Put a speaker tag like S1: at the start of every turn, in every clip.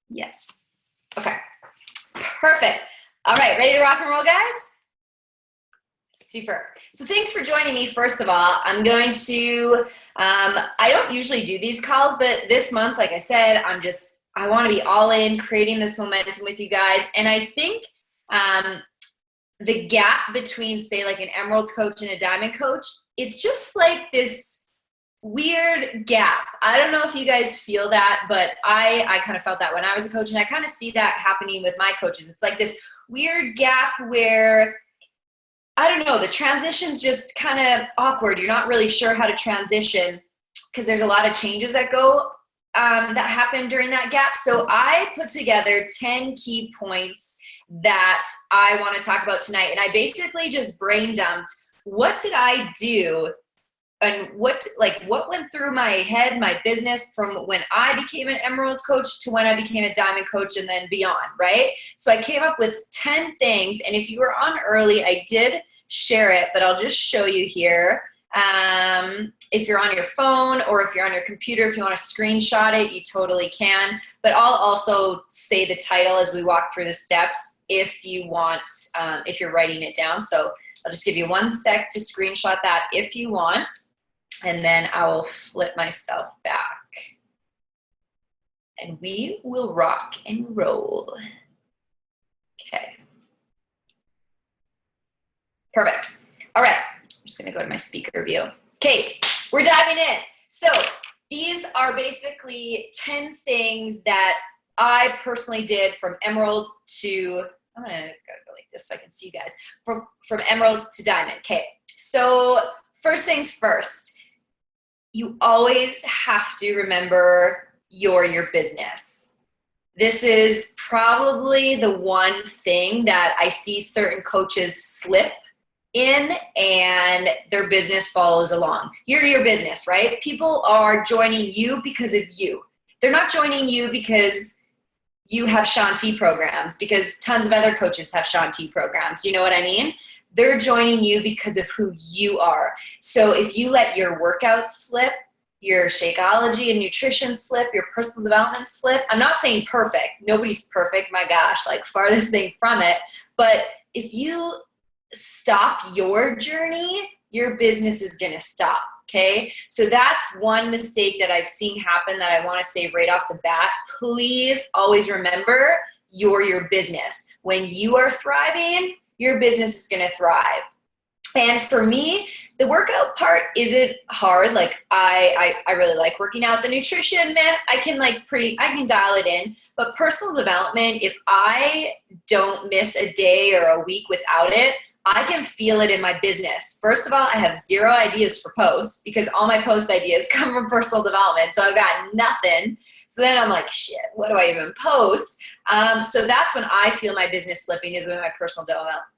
S1: Yes. Okay. Perfect. All right. Ready to rock and roll, guys? Super. So thanks for joining me. First of all, I'm going to, I don't usually do these calls, but this month, like I said, I want to be all in creating this momentum with you guys. And I think the gap between, say, like an emerald coach and a diamond coach, it's just like this weird gap. I don't know if you guys feel that, but I kind of felt that when I was a coach, and I kind of see that happening with my coaches. It's like this weird gap where, I don't know, the transition's just kind of awkward. You're not really sure how to transition because there's a lot of changes that that happen during that gap. So I put together 10 key points that I want to talk about tonight. And I basically just brain dumped, what did I do and what went through my head, my business, from when I became an emerald coach to when I became a diamond coach and then beyond, right? So I came up with 10 things. And if you were on early, I did share it, but I'll just show you here. If you're on your phone or if you're on your computer, if you want to screenshot it, you totally can. But I'll also say the title as we walk through the steps if you want, if you're writing it down. So I'll just give you 1 sec to screenshot that if you want. And then I will flip myself back. And we will rock and roll. Okay. Perfect. All right. I'm just going to go to my speaker view. Okay, we're diving in. So these are basically 10 things that I personally did from emerald to, I'm going to go like this so I can see you guys, from emerald to diamond. Okay, so first things first, you always have to remember you're your business. This is probably the one thing that I see certain coaches slip in and their business follows along. You're your business, right? People are joining you because of you. They're not joining you because you have Shanti programs, because tons of other coaches have Shanti programs. You know what I mean? They're joining you because of who you are. So if you let your workouts slip, your Shakeology and nutrition slip, your personal development slip, I'm not saying perfect. Nobody's perfect, my gosh, like farthest thing from it. But if you stop your journey, your business is going to stop. Okay. So that's one mistake that I've seen happen that I want to say right off the bat. Please always remember you're your business. When you are thriving, your business is going to thrive. And for me, the workout part isn't hard. Like I really like working out. The nutrition, man, I can dial it in. But personal development, if I don't miss a day or a week without it, I can feel it in my business. First of all, I have 0 ideas for posts because all my post ideas come from personal development. So I've got nothing. So then I'm like, shit, what do I even post? So that's when I feel my business slipping, is when my personal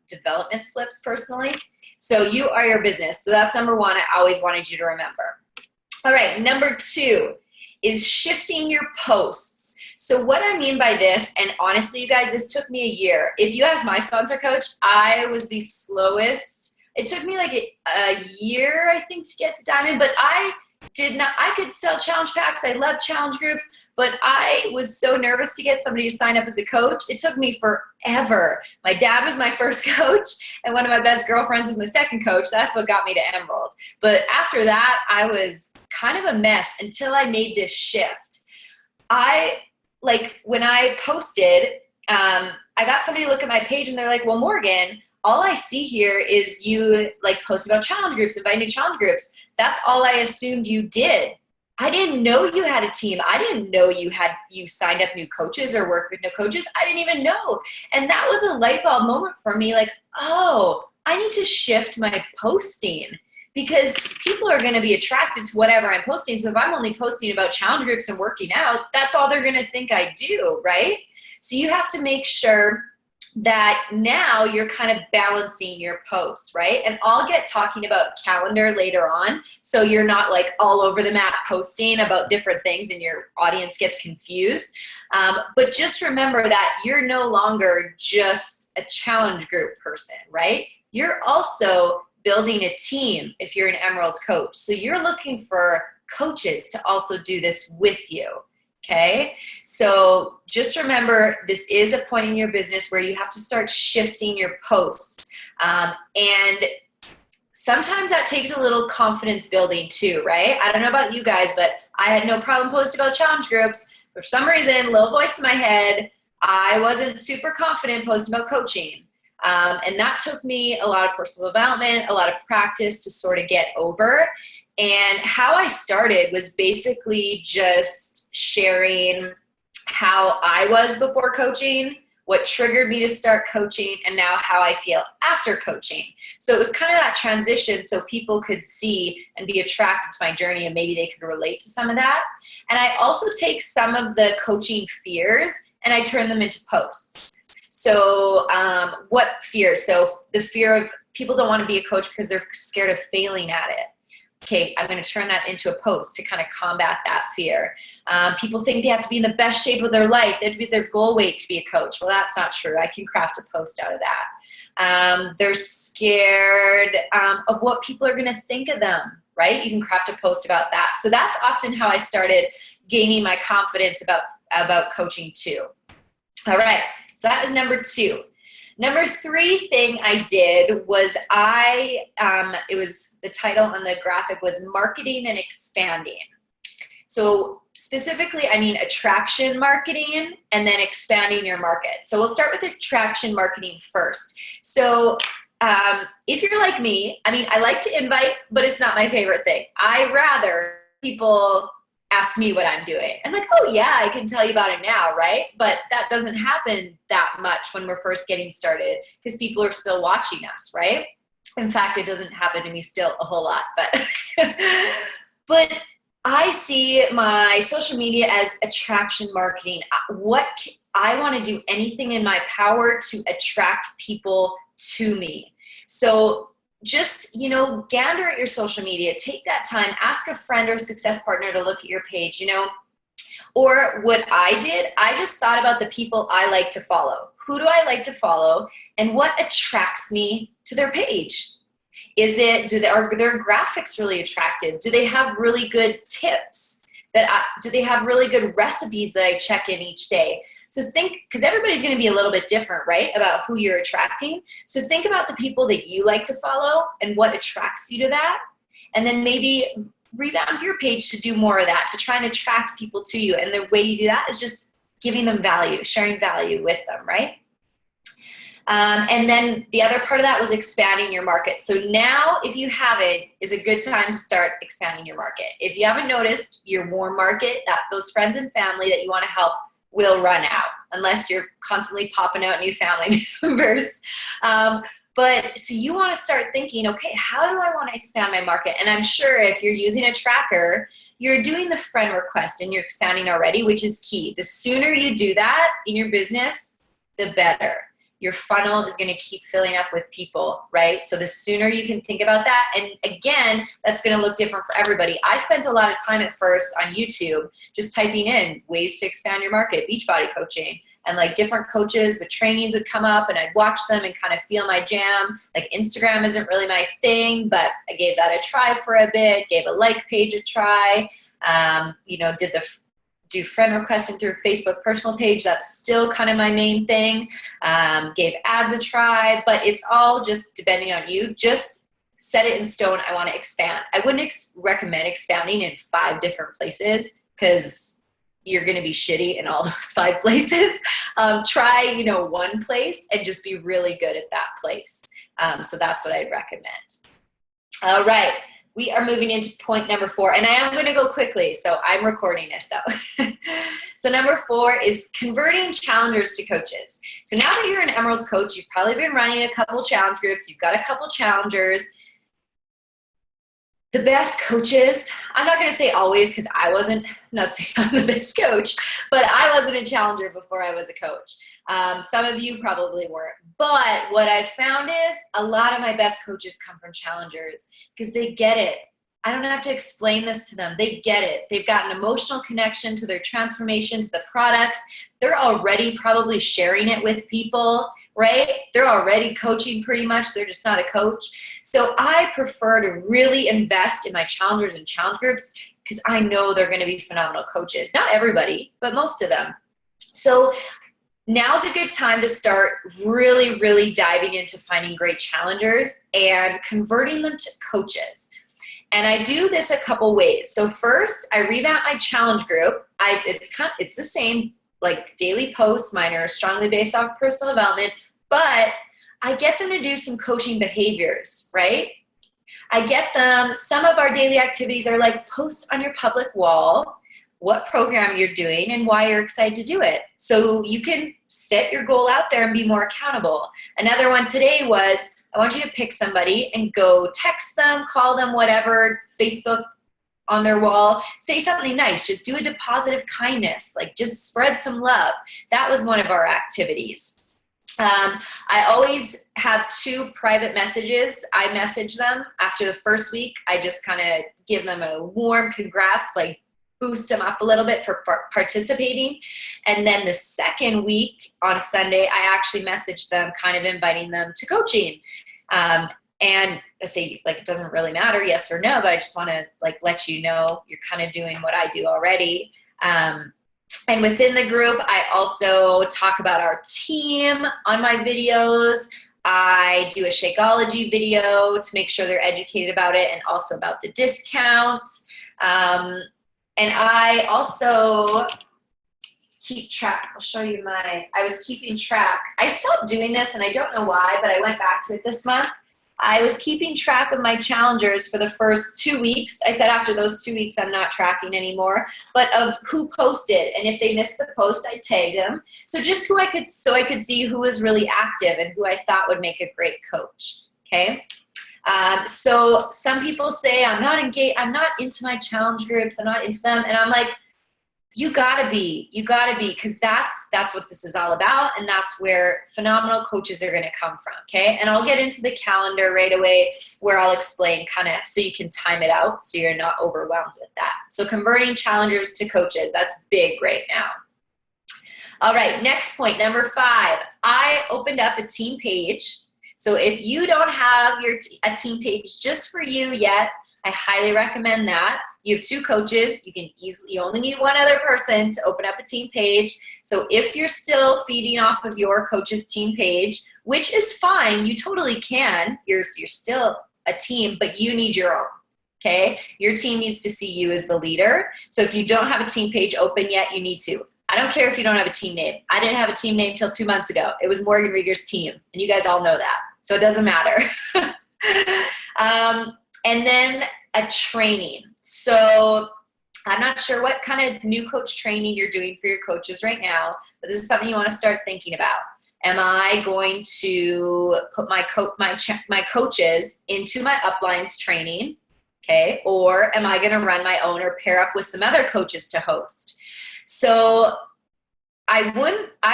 S1: development slips personally. So you are your business. So that's number 1. I always wanted you to remember. All right, number 2 is shifting your posts. So what I mean by this, and honestly, you guys, this took me a year. If you ask my sponsor coach, I was the slowest. It took me like a year, I think, to get to diamond, but I could sell challenge packs. I love challenge groups, but I was so nervous to get somebody to sign up as a coach. It took me forever. My dad was my first coach, and one of my best girlfriends was my second coach. That's what got me to emerald. But after that, I was kind of a mess until I made this shift. When I posted, I got somebody to look at my page and they're like, well, Morgan, all I see here is you post about challenge groups, invite new challenge groups. That's all I assumed you did. I didn't know you had a team. I didn't know you signed up new coaches or worked with new coaches. I didn't even know. And that was a light bulb moment for me. Like, oh, I need to shift my posting, because people are going to be attracted to whatever I'm posting. So if I'm only posting about challenge groups and working out, that's all they're going to think I do, right? So you have to make sure that now you're kind of balancing your posts, right? And I'll get talking about calendar later on, so you're not like all over the map posting about different things and your audience gets confused. But just remember that you're no longer just a challenge group person, right? You're also building a team if you're an Emerald coach. So you're looking for coaches to also do this with you. Okay, so just remember, this is a point in your business where you have to start shifting your posts. And sometimes that takes a little confidence building too, right? I don't know about you guys, but I had no problem posting about challenge groups. For some reason, little voice in my head, I wasn't super confident posting about coaching. And that took me a lot of personal development, a lot of practice to sort of get over. And how I started was basically just sharing how I was before coaching, what triggered me to start coaching, and now how I feel after coaching. So it was kind of that transition so people could see and be attracted to my journey, and maybe they could relate to some of that. And I also take some of the coaching fears and I turn them into posts. So what fear? So the fear of people don't want to be a coach because they're scared of failing at it. Okay, I'm going to turn that into a post to kind of combat that fear. People think they have to be in the best shape of their life. They have to be at their goal weight to be a coach. Well, that's not true. I can craft a post out of that. They're scared of what people are going to think of them, right? You can craft a post about that. So that's often how I started gaining my confidence about coaching too. All right, so that is number 2. Number 3 thing I did was it was the title on the graphic was marketing and expanding. So specifically, I mean attraction marketing and then expanding your market. So we'll start with attraction marketing first. So if you're like me, I mean, I like to invite, but it's not my favorite thing. I rather people ask me what I'm doing. I'm like, oh yeah, I can tell you about it now, right? But that doesn't happen that much when we're first getting started because people are still watching us, right? In fact, it doesn't happen to me still a whole lot, but I see my social media as attraction marketing. I want to do anything in my power to attract people to me. So just, gander at your social media, take that time, ask a friend or a success partner to look at your page, or what I did, I just thought about the people I like to follow. Who do I like to follow and what attracts me to their page? Are their graphics really attractive? Do they have really good tips? Do they have really good recipes that I check in each day? So think, because everybody's going to be a little bit different, right, about who you're attracting. So think about the people that you like to follow and what attracts you to that. And then maybe revamp your page to do more of that, to try and attract people to you. And the way you do that is just giving them value, sharing value with them, right? And then the other part of that was expanding your market. So now, if you haven't, is a good time to start expanding your market. If you haven't noticed, your warm market, those friends and family that you want to help will run out unless you're constantly popping out new family members. But so you want to start thinking, okay, how do I want to expand my market? And I'm sure if you're using a tracker, you're doing the friend request and you're expanding already, which is key. The sooner you do that in your business, the better. Your funnel is going to keep filling up with people, right? So the sooner you can think about that, and again, that's going to look different for everybody. I spent a lot of time at first on YouTube just typing in ways to expand your market, Beachbody coaching, and like different coaches, the trainings would come up and I'd watch them and kind of feel my jam. Like Instagram isn't really my thing, but I gave that a try for a bit, gave a like page a try, do friend requesting through Facebook personal page. That's still kind of my main thing. Gave ads a try, but it's all just depending on you. Just set it in stone. I want to expand. I wouldn't recommend expanding in 5 different places because you're going to be shitty in all those 5 places. Try, one place and just be really good at that place. So that's what I'd recommend. All right. We are moving into point number 4, and I am going to go quickly, so I'm recording it though. So number 4 is converting challengers to coaches. So now that you're an Emerald coach, you've probably been running a couple challenge groups, you've got a couple challengers. The best coaches, I'm not going to say always because I'm not saying I'm the best coach, but I wasn't a challenger before I was a coach. Some of you probably weren't. But what I've found is a lot of my best coaches come from challengers because they get it. I don't have to explain this to them. They get it. They've got an emotional connection to their transformation, to the products. They're already probably sharing it with people, right? They're already coaching pretty much. They're just not a coach. So I prefer to really invest in my challengers and challenge groups because I know they're going to be phenomenal coaches. Not everybody, but most of them. So now's a good time to start really, really diving into finding great challengers and converting them to coaches. And I do this a couple ways. So first, I revamp my challenge group. It's the same, like daily posts. Mine are strongly based off personal development, but I get them to do some coaching behaviors, right? I get them, some of our daily activities are like posts on your public wall, what program you're doing and why you're excited to do it. So you can set your goal out there and be more accountable. Another one today was, I want you to pick somebody and go text them, call them, whatever, Facebook on their wall, say something nice, just do a deposit of kindness, like just spread some love. That was one of our activities. I always have 2 private messages. I message them after the first week. I just kind of give them a warm congrats, like boost them up a little bit for participating. And then the second week on Sunday, I actually message them, kind of inviting them to coaching. And I say, like, it doesn't really matter, yes or no, but I just want to like let you know you're kind of doing what I do already. And within the group, I also talk about our team on my videos. I do a Shakeology video to make sure they're educated about it and also about the discount. And I also keep track. I'll show you I was keeping track. I stopped doing this and I don't know why, but I went back to it this month. I was keeping track of my challengers for the first 2 weeks. I said after those 2 weeks, I'm not tracking anymore, but of who posted. And if they missed the post, I tagged them. So just so I could see who was really active and who I thought would make a great coach. Okay. So some people say, I'm not engaged, I'm not into my challenge groups, I'm not into them. And I'm like, you gotta be, because that's what this is all about. And that's where phenomenal coaches are gonna come from, okay? And I'll get into the calendar right away where I'll explain kind of so you can time it out so you're not overwhelmed with that. So converting challengers to coaches, that's big right now. All right, next point, number 5. I opened up a team page. So if you don't have a team page just for you yet, I highly recommend that. You have 2 coaches. You only need 1 other person to open up a team page. So if you're still feeding off of your coach's team page, which is fine, you totally can. You're still a team, but you need your own. Okay? Your team needs to see you as the leader. So if you don't have a team page open yet, you need to. I don't care if you don't have a team name. I didn't have a team name until 2 months ago. It was Morgan Rieger's team, and you guys all know that. So it doesn't matter. And then a training. So I'm not sure what kind of new coach training you're doing for your coaches right now, but this is something you want to start thinking about. Am I going to put my coaches into my uplines training, okay? Or am I going to run my own or pair up with some other coaches to host? So I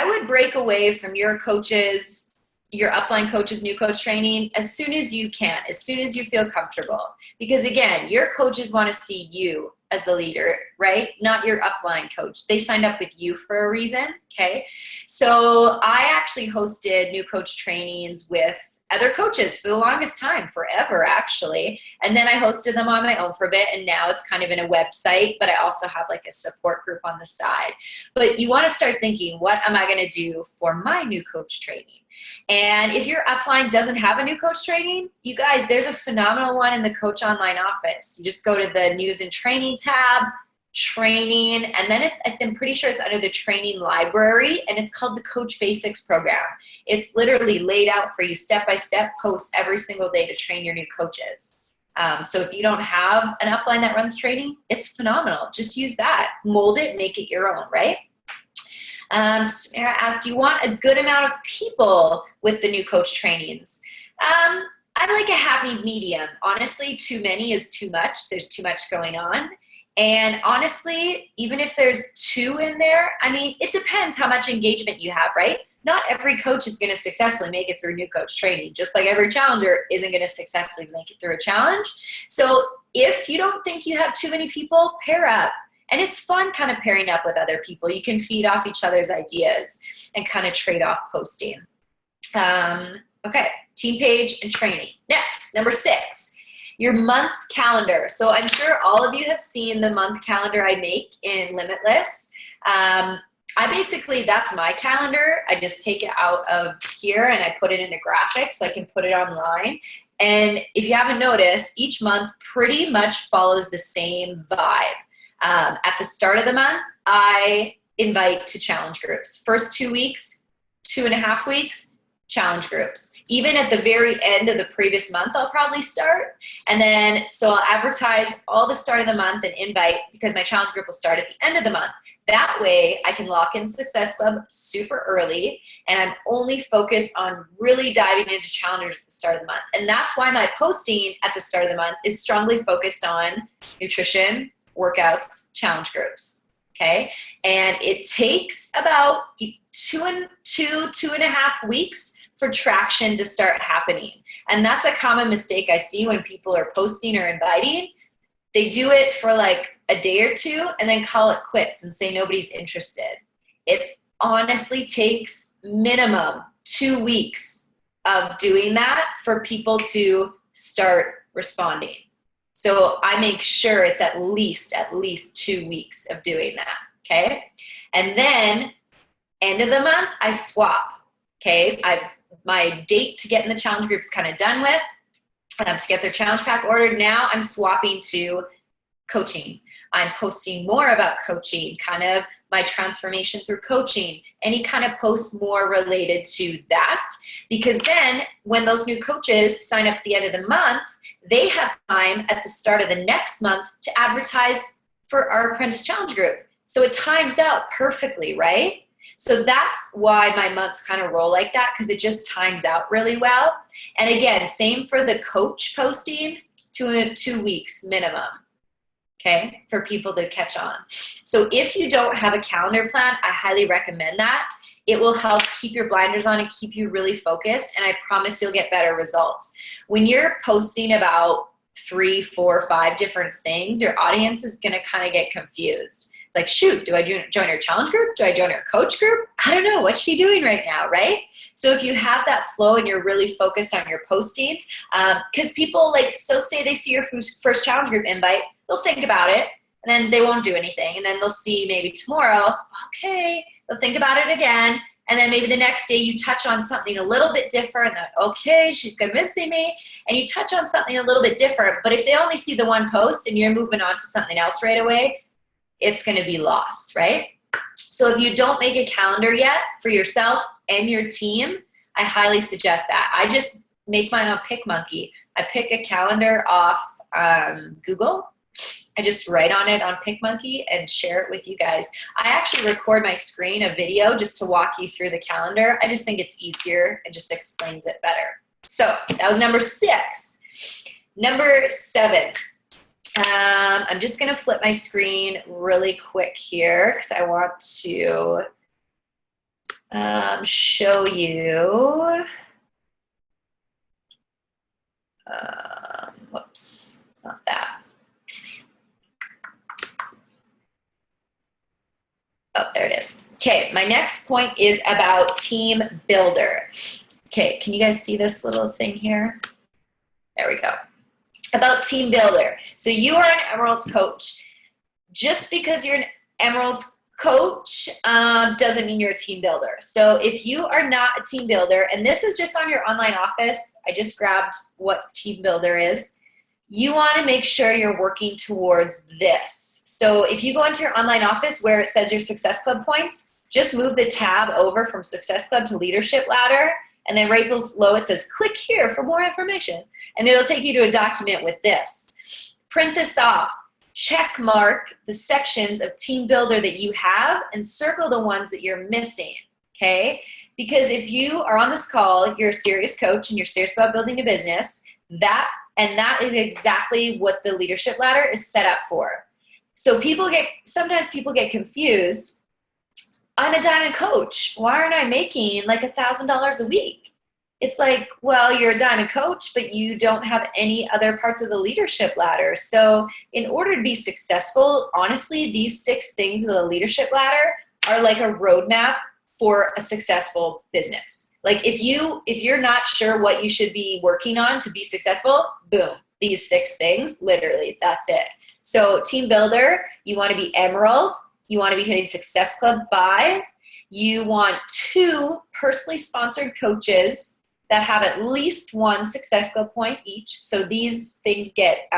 S1: would break away from your coaches, your upline coaches, new coach training as soon as you can, as soon as you feel comfortable. Because again, your coaches want to see you as the leader, right? Not your upline coach. They signed up with you for a reason, okay? So I actually hosted new coach trainings with other coaches for the longest time, forever actually. And then I hosted them on my own for a bit, and now it's kind of in a website, but I also have like a support group on the side. But you want to start thinking, what am I going to do for my new coach training? And if your upline doesn't have a new coach training, you guys, there's a phenomenal one in the Coach Online office. You just go to the News and Training tab, training, and then I'm pretty sure it's under the training library, and it's called the Coach Basics program. It's literally laid out for you step-by-step posts every single day to train your new coaches. So if you don't have an upline that runs training, it's phenomenal. Just use that, mold it, make it your own, right? Sarah asked, do you want a good amount of people with the new coach trainings? I like a happy medium. Honestly, too many is too much. There's too much going on. And honestly, even if there's 2 in there, I mean, it depends how much engagement you have, right? Not every coach is going to successfully make it through new coach training, just like every challenger isn't going to successfully make it through a challenge. So if you don't think you have too many people, pair up. And it's fun kind of pairing up with other people. You can feed off each other's ideas and kind of trade off posting. Okay, team page and training. Next, number 6. Your month calendar. So I'm sure all of you have seen the month calendar I make in Limitless. I basically, that's my calendar. I just take it out of here and I put it into graphics so I can put it online. And if you haven't noticed, each month pretty much follows the same vibe. At the start of the month, I invite to challenge groups. First 2 weeks, 2.5 weeks, challenge groups. Even at the very end of the previous month, I'll probably start. And then, so I'll advertise all the start of the month and invite, because my challenge group will start at the end of the month. That way I can lock in Success Club super early, and I'm only focused on really diving into challenges at the start of the month. And that's why my posting at the start of the month is strongly focused on nutrition, workouts, challenge groups, okay? And it takes about 2.5 weeks for traction to start happening. And that's a common mistake I see when people are posting or inviting. They do it for like a day or two and then call it quits and say nobody's interested. It honestly takes minimum 2 weeks of doing that for people to start responding. So I make sure it's at least 2 weeks of doing that, okay? And then end of the month, I swap, okay? My date to get in the challenge group is kind of done with. To get their challenge pack ordered. Now I'm swapping to coaching. I'm posting more about coaching, kind of my transformation through coaching, any kind of posts more related to that. Because then when those new coaches sign up at the end of the month, they have time at the start of the next month to advertise for our Apprentice Challenge group. So it times out perfectly, right? So that's why my months kind of roll like that, because it just times out really well. And again, same for the coach posting, 2 weeks minimum, okay, for people to catch on. So if you don't have a calendar plan, I highly recommend that. It will help keep your blinders on and keep you really focused, and I promise you'll get better results. When you're posting about 3, 4, 5 different things, your audience is gonna kind of get confused. It's like, shoot, do I join her challenge group? Do I join her coach group? I don't know, what's she doing right now, right? So if you have that flow and you're really focused on your posting, because people like, so say they see your first challenge group invite, they'll think about it, and then they won't do anything. And then they'll see maybe tomorrow, okay, they'll think about it again. And then maybe the next day you touch on something a little bit different. Okay, she's convincing me. And you touch on something a little bit different. But if they only see the one post and you're moving on to something else right away, it's going to be lost, right? So if you don't make a calendar yet for yourself and your team, I highly suggest that. I just make mine on PicMonkey. I pick a calendar off Google. I just write on it on PicMonkey and share it with you guys. I actually record my screen, a video, just to walk you through the calendar. I just think it's easier and just explains it better. So that was number 6. Number 7. I'm just going to flip my screen really quick here because I want to show you. Whoops, not that. Oh, there it is. Okay, my next point is about team builder. Okay, can you guys see this little thing here? There we go. About team builder. So you are an Emerald coach. Just because you're an Emerald coach doesn't mean you're a team builder. So if you are not a team builder, and this is just on your online office, I just grabbed what team builder is, you want to make sure you're working towards this. So if you go into your online office where it says your Success Club points, just move the tab over from Success Club to Leadership Ladder, and then right below it says click here for more information, and it'll take you to a document with this. Print this off, check mark the sections of Team Builder that you have, and circle the ones that you're missing, okay? Because if you are on this call, you're a serious coach and you're serious about building a business, that is exactly what the Leadership Ladder is set up for. So sometimes people get confused. I'm a diamond coach. Why aren't I making like $1,000 a week? It's like, well, you're a diamond coach, but you don't have any other parts of the leadership ladder. So in order to be successful, honestly, these 6 things of the leadership ladder are like a roadmap for a successful business. Like if you're not sure what you should be working on to be successful, boom, these 6 things, literally, that's it. So team builder, you want to be Emerald. You want to be hitting Success Club 5. You want 2 personally sponsored coaches that have at least 1 Success Club point each. So these things get,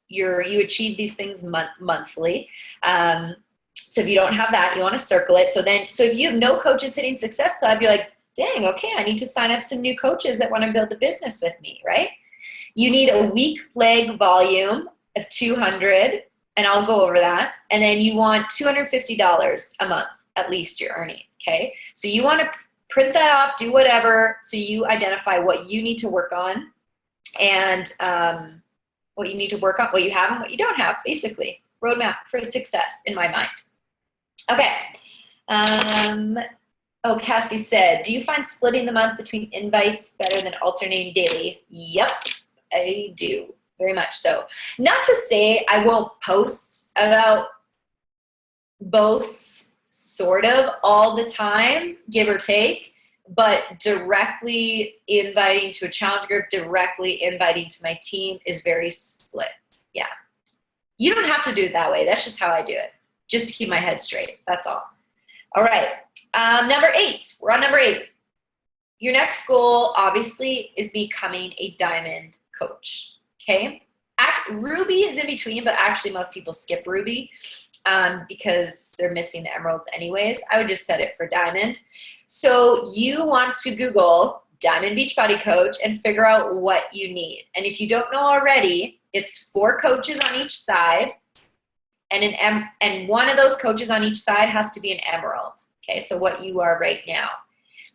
S1: you achieve these things monthly. So if you don't have that, you want to circle it. So if you have no coaches hitting Success Club, you're like, dang, okay, I need to sign up some new coaches that want to build the business with me, right? You need a week leg volume of 200, and I'll go over that. And then you want $250 a month, at least you're earning, okay? So you want to print that off, do whatever, so you identify what you need to work on and what you need to work on, what you have and what you don't have, basically. Roadmap for success in my mind. Okay. Cassie said, do you find splitting the month between invites better than alternating daily? Yep, I do. Very much so. Not to say I won't post about both sort of all the time, give or take, but directly inviting to a challenge group, directly inviting to my team is very split. Yeah. You don't have to do it that way. That's just how I do it. Just to keep my head straight. That's all. All right. Number 8. We're on number 8. Your next goal, obviously, is becoming a diamond coach. Okay? Ruby is in between, but actually most people skip Ruby because they're missing the emeralds anyways. I would just set it for diamond. So you want to Google Diamond Beachbody Coach and figure out what you need. And if you don't know already, it's 4 coaches on each side, and one of those coaches on each side has to be an emerald. Okay, so what you are right now.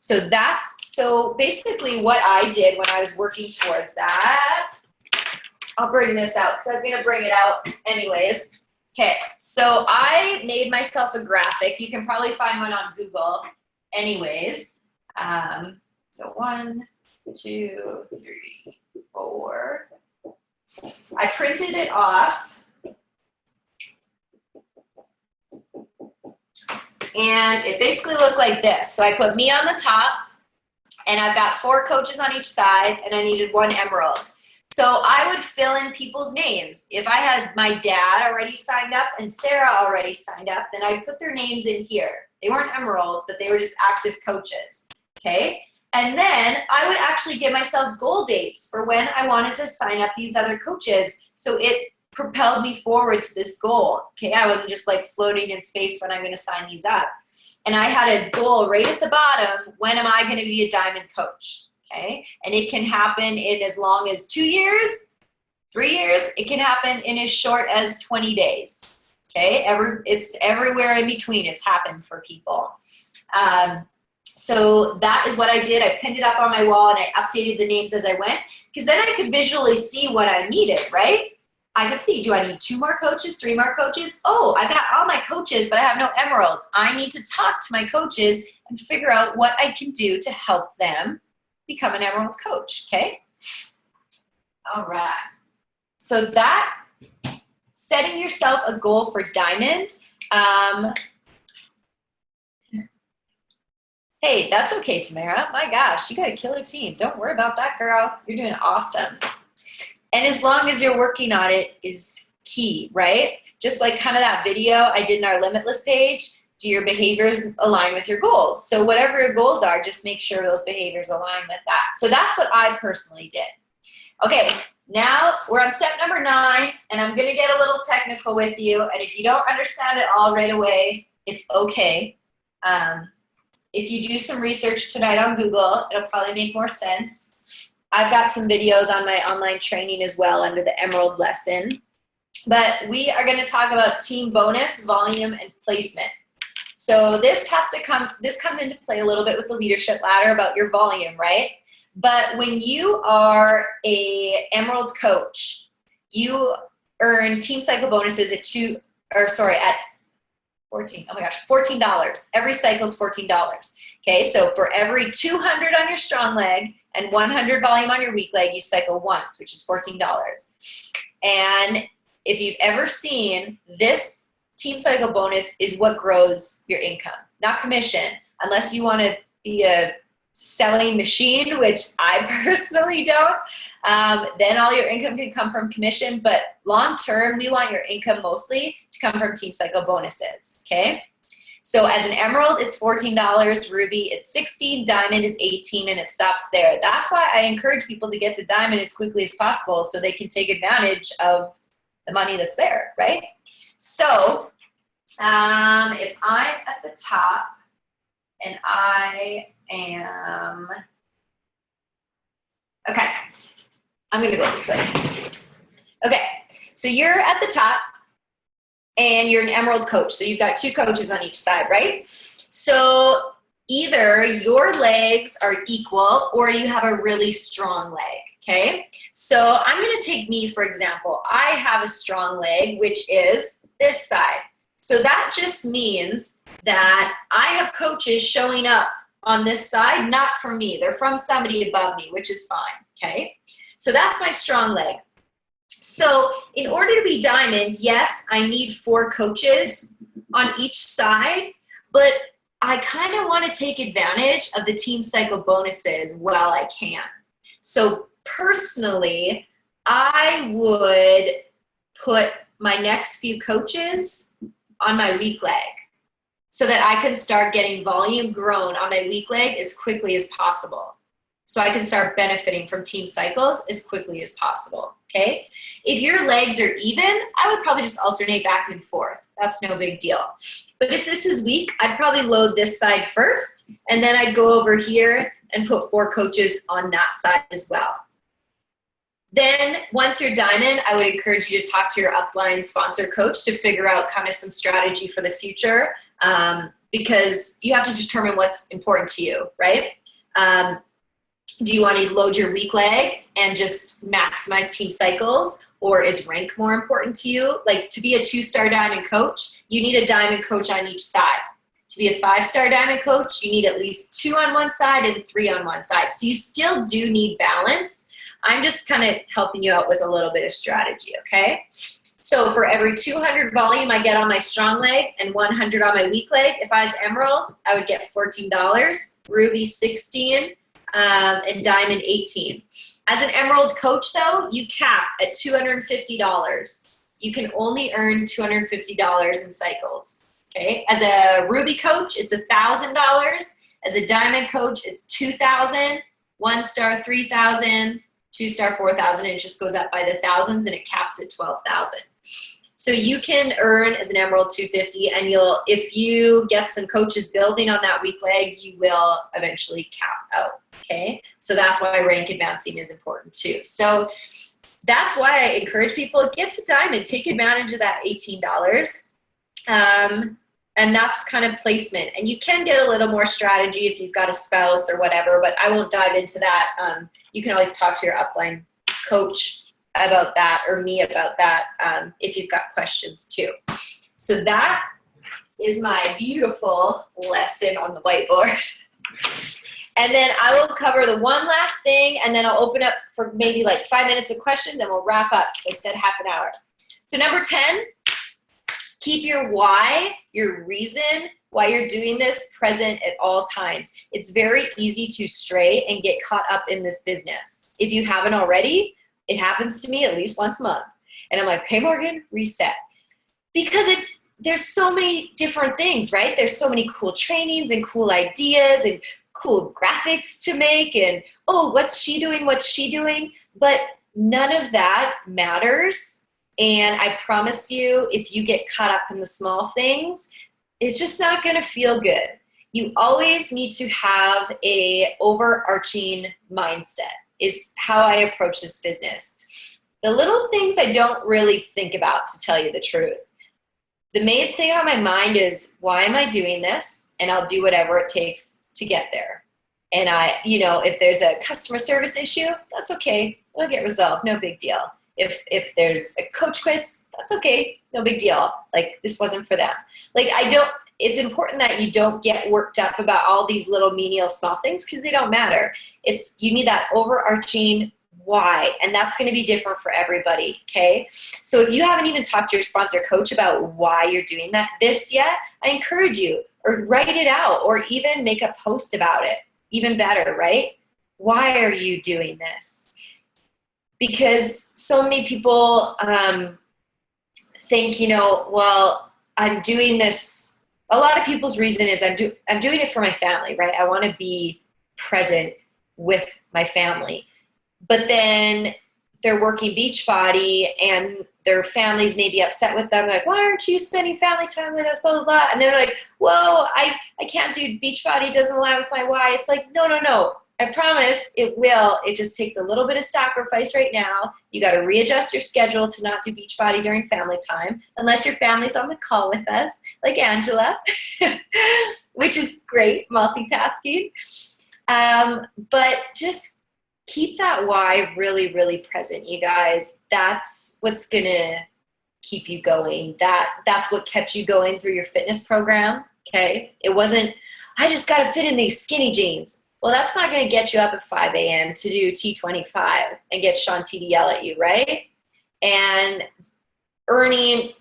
S1: So basically what I did when I was working towards that, I'll bring this out because I was going to bring it out anyways. Okay, so I made myself a graphic. You can probably find one on Google anyways. So 1, 2, 3, 4. I printed it off. And it basically looked like this. So I put me on the top, and I've got 4 coaches on each side, and I needed 1 emerald. So I would fill in people's names. If I had my dad already signed up and Sarah already signed up, then I'd put their names in here. They weren't emeralds, but they were just active coaches, okay? And then I would actually give myself goal dates for when I wanted to sign up these other coaches. So it propelled me forward to this goal, okay? I wasn't just like floating in space when I'm gonna sign these up. And I had a goal right at the bottom, when am I gonna be a diamond coach, okay? And it can happen in as long as 2 years, 3 years, it can happen in as short as 20 days, okay? It's everywhere in between, it's happened for people. So that is what I did. I pinned it up on my wall and I updated the names as I went, because then I could visually see what I needed, right? I could see, do I need 2 more coaches, 3 more coaches? Oh, I got all my coaches, but I have no emeralds. I need to talk to my coaches and figure out what I can do to help them become an emerald coach, okay? All right. So that, setting yourself a goal for diamond. Hey, that's okay, Tamara. My gosh, you got a killer team. Don't worry about that, girl. You're doing awesome. And as long as you're working on it is key, right? Just like kind of that video I did in our Limitless page, do your behaviors align with your goals? So whatever your goals are, just make sure those behaviors align with that. So that's what I personally did. Okay, now we're on step number 9, and I'm gonna get a little technical with you, and if you don't understand it all right away, it's okay. If you do some research tonight on Google, it'll probably make more sense. I've got some videos on my online training as well under the Emerald lesson. But we are going to talk about team bonus, volume, and placement. So this comes into play a little bit with the leadership ladder about your volume, right? But when you are a Emerald coach, you earn team cycle bonuses at $14. Oh my gosh, $14. Every cycle is $14. Okay, so for every 200 on your strong leg and 100 volume on your weak leg, you cycle once, which is $14. And if you've ever seen, this team cycle bonus is what grows your income, not commission, unless you want to be a selling machine, which I personally don't, then all your income can come from commission. But long term, we want your income mostly to come from team cycle bonuses, okay? So as an emerald, it's $14, ruby, it's $16, diamond is $18, and it stops there. That's why I encourage people to get to diamond as quickly as possible so they can take advantage of the money that's there, right? So if I'm at the top and I am, okay, I'm gonna go this way. Okay, so you're at the top and you're an emerald coach. So you've got 2 coaches on each side, right? So either your legs are equal or you have a really strong leg, okay? So I'm gonna take me, for example. I have a strong leg, which is this side. So that just means that I have coaches showing up on this side, not from me. They're from somebody above me, which is fine, okay? So that's my strong leg. So in order to be diamond, yes, I need 4 coaches on each side, but I kind of want to take advantage of the team cycle bonuses while I can. So personally, I would put my next few coaches on my weak leg so that I can start getting volume grown on my weak leg as quickly as possible. So I can start benefiting from team cycles as quickly as possible, okay? If your legs are even, I would probably just alternate back and forth. That's no big deal. But if this is weak, I'd probably load this side first, and then I'd go over here and put 4 coaches on that side as well. Then once you're diamond, I would encourage you to talk to your upline sponsor coach to figure out kind of some strategy for the future, because you have to determine what's important to you, right? Do you want to load your weak leg and just maximize team cycles, or is rank more important to you? Like, to be a 2-star diamond coach, you need a diamond coach on each side. To be a 5-star diamond coach, you need at least 2 on one side and 3 on one side. So you still do need balance. I'm just kind of helping you out with a little bit of strategy, okay? So for every 200 volume I get on my strong leg and 100 on my weak leg, if I was emerald, I would get $14, ruby $16, and diamond $18. As an emerald coach though, you cap at $250. You can only earn $250 in cycles, okay? As a ruby coach, it's $1,000. As a diamond coach, it's $2,000, 1-star $3,000, 2-star $4,000. It just goes up by the thousands and it caps at $12,000. So you can earn as an emerald $250, and if you get some coaches building on that weak leg, you will eventually cap out, okay? So that's why rank advancing is important too. So that's why I encourage people, get to diamond, take advantage of that $18. And that's kind of placement. And you can get a little more strategy if you've got a spouse or whatever, but I won't dive into that. You can always talk to your upline coach about that, or me about that, if you've got questions too. So that is my beautiful lesson on the whiteboard. And then I will cover the one last thing, and then I'll open up for maybe like 5 minutes of questions, and we'll wrap up, because I said half an hour. So number 10, keep your why, your reason why you're doing this, present at all times. It's very easy to stray and get caught up in this business. If you haven't already, it happens to me at least once a month. And I'm like, okay, Morgan, reset. Because there's so many different things, right? There's so many cool trainings and cool ideas and cool graphics to make, and, oh, what's she doing? What's she doing? But none of that matters. And I promise you, if you get caught up in the small things, it's just not gonna feel good. You always need to have a overarching mindset, is how I approach this business. The little things I don't really think about, to tell you the truth. The main thing on my mind is, why am I doing this? And I'll do whatever it takes to get there. And if there's a customer service issue, that's okay. It'll get resolved, no big deal. If there's a coach quits, that's okay, no big deal. Like, this wasn't for them. Like, it's important that you don't get worked up about all these little menial small things, because they don't matter. You need that overarching why, and that's going to be different for everybody, okay? So if you haven't even talked to your sponsor coach about why you're doing this yet, I encourage you, or write it out, or even make a post about it. even better, right? Why are you doing this? Because so many people think, you know, well, I'm doing this. A lot of people's reason is I'm doing it for my family, right? I want to be present with my family. But then they're working Beachbody and their families may be upset with them. They're like, why aren't you spending family time with us, blah, blah, blah. And they're like, well, I can't do Beachbody. It doesn't align with my why. It's like, no. I promise it will. It just takes a little bit of sacrifice right now. You got to readjust your schedule to not do Beachbody during family time, unless your family's on the call with us, like Angela, which is great, multitasking. But just keep that why really, really present, you guys. That's what's going to keep you going. That's what kept you going through your fitness program, okay? It wasn't, I just got to fit in these skinny jeans. Well, that's not going to get you up at 5 a.m. to do T25 and get Shanti to yell at you, right? And earning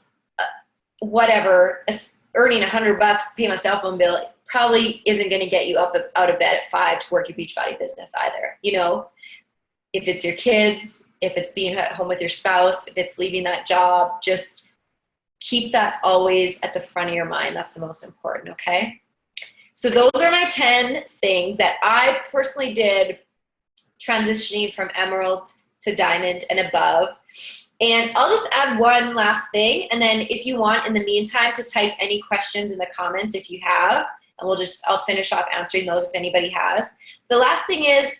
S1: earning $100 to pay my cell phone bill probably isn't going to get you up out of bed at 5 to work your Beachbody business either. You know, if it's your kids, if it's being at home with your spouse, if it's leaving that job, just keep that always at the front of your mind. That's the most important, okay? So those are my 10 things that I personally did transitioning from emerald to diamond and above. And I'll just add one last thing. And then if you want, in the meantime, to type any questions in the comments if you have, and I'll finish off answering those if anybody has. The last thing is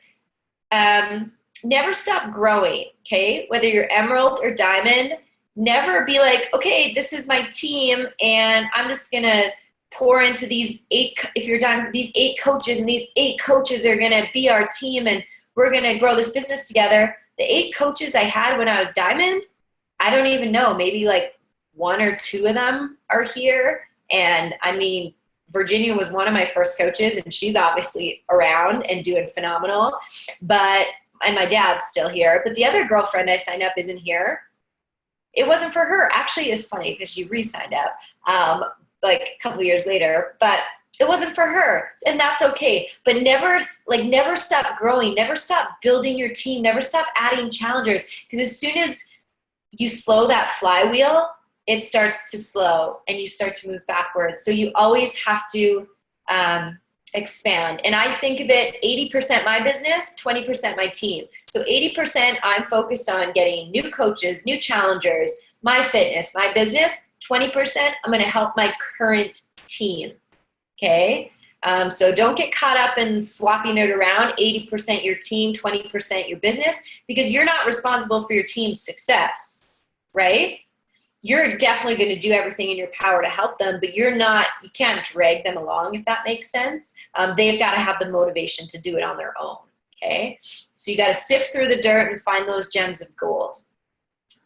S1: never stop growing, okay? Whether you're emerald or diamond, never be like, okay, this is my team and I'm just gonna pour into these 8 coaches, and these 8 coaches are gonna be our team and we're gonna grow this business together. The 8 coaches I had when I was diamond, I don't even know, maybe like 1 or 2 of them are here. And I mean, Virginia was one of my first coaches and she's obviously around and doing phenomenal, and my dad's still here, but the other girlfriend I signed up isn't here. It wasn't for her. Actually, it's funny because she re-signed up like a couple years later, but it wasn't for her, and that's okay. But never stop growing, never stop building your team, never stop adding challengers, because as soon as you slow that flywheel, it starts to slow and you start to move backwards. So you always have to expand. And I think of it 80% my business, 20% my team. So 80% I'm focused on getting new coaches, new challengers, my fitness, my business. 20% I'm going to help my current team. Okay. So don't get caught up in swapping it around. 80% your team, 20% your business, because you're not responsible for your team's success, right? You're definitely going to do everything in your power to help them, but you can't drag them along, if that makes sense. They've got to have the motivation to do it on their own. Okay. So you got to sift through the dirt and find those gems of gold.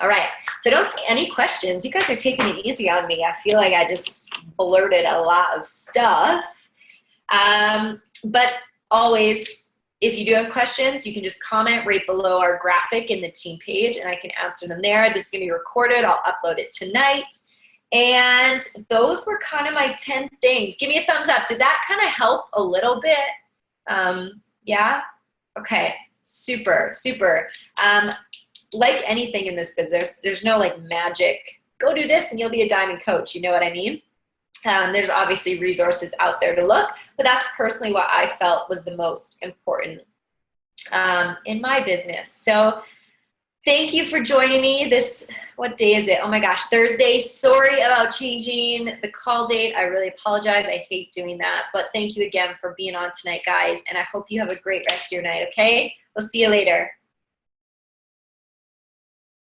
S1: All right, so I don't see any questions. You guys are taking it easy on me. I feel like I just blurted a lot of stuff. But always, if you do have questions, you can just comment right below our graphic in the team page and I can answer them there. This is gonna be recorded. I'll upload it tonight. And those were kind of my 10 things. Give me a thumbs up. Did that kind of help a little bit? Yeah? Okay, super. Like anything in this business, there's no like magic, go do this and you'll be a diamond coach. You know what I mean? There's obviously resources out there to look, but that's personally what I felt was the most important in my business. So thank you for joining me. What day is it? Oh my gosh, Thursday. Sorry about changing the call date. I really apologize. I hate doing that, but thank you again for being on tonight, guys. And I hope you have a great rest of your night, okay? We'll see you later.